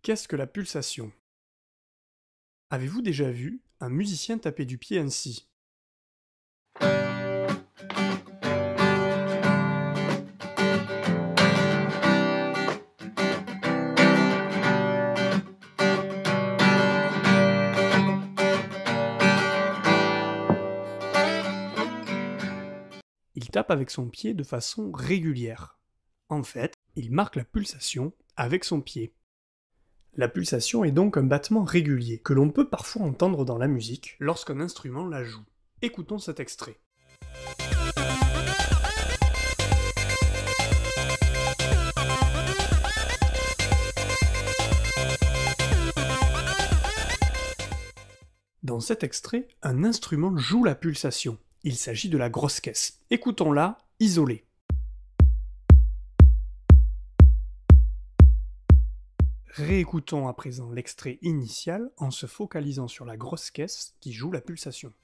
Qu'est-ce que la pulsation? Avez-vous déjà vu un musicien taper du pied ainsi? Il tape avec son pied de façon régulière. En fait, il marque la pulsation avec son pied. La pulsation est donc un battement régulier que l'on peut parfois entendre dans la musique lorsqu'un instrument la joue. Écoutons cet extrait. Dans cet extrait, un instrument joue la pulsation. Il s'agit de la grosse caisse. Écoutons-la, isolée. Réécoutons à présent l'extrait initial en se focalisant sur la grosse caisse qui joue la pulsation.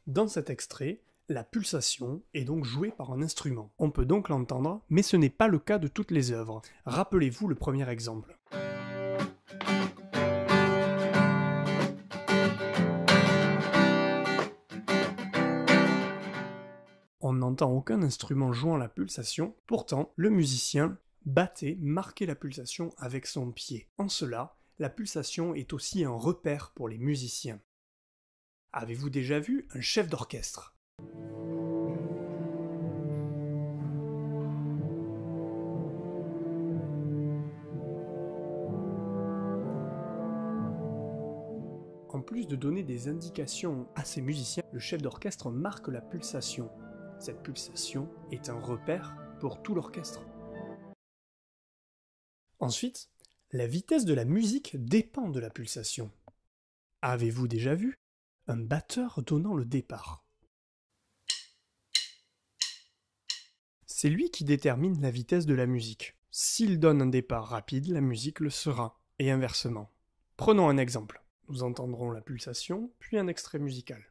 Dans cet extrait, la pulsation est donc jouée par un instrument. On peut donc l'entendre, mais ce n'est pas le cas de toutes les œuvres. Rappelez-vous le premier exemple. On n'entend aucun instrument jouant la pulsation, pourtant le musicien marquait la pulsation avec son pied. En cela, la pulsation est aussi un repère pour les musiciens. Avez-vous déjà vu un chef d'orchestre? En plus de donner des indications à ses musiciens, le chef d'orchestre marque la pulsation. Cette pulsation est un repère pour tout l'orchestre. Ensuite, la vitesse de la musique dépend de la pulsation. Avez-vous déjà vu un batteur donnant le départ? C'est lui qui détermine la vitesse de la musique. S'il donne un départ rapide, la musique le sera, et inversement. Prenons un exemple. Nous entendrons la pulsation, puis un extrait musical.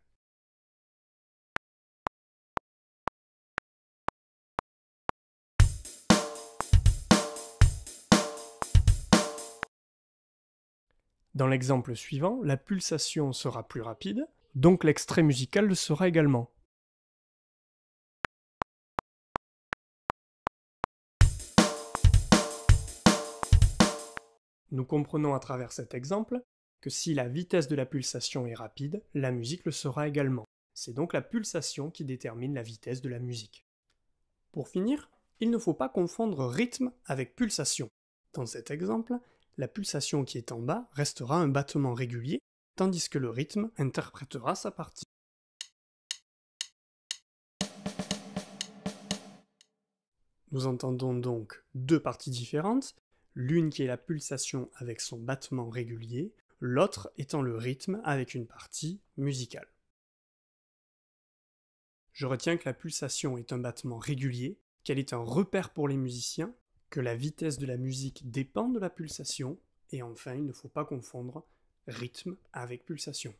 Dans l'exemple suivant, la pulsation sera plus rapide, donc l'extrait musical le sera également. Nous comprenons à travers cet exemple que si la vitesse de la pulsation est rapide, la musique le sera également. C'est donc la pulsation qui détermine la vitesse de la musique. Pour finir, il ne faut pas confondre rythme avec pulsation. Dans cet exemple, la pulsation qui est en bas restera un battement régulier, tandis que le rythme interprétera sa partie. Nous entendons donc deux parties différentes, l'une qui est la pulsation avec son battement régulier, l'autre étant le rythme avec une partie musicale. Je retiens que la pulsation est un battement régulier, qu'elle est un repère pour les musiciens, que la vitesse de la musique dépend de la pulsation, et enfin il ne faut pas confondre rythme avec pulsation.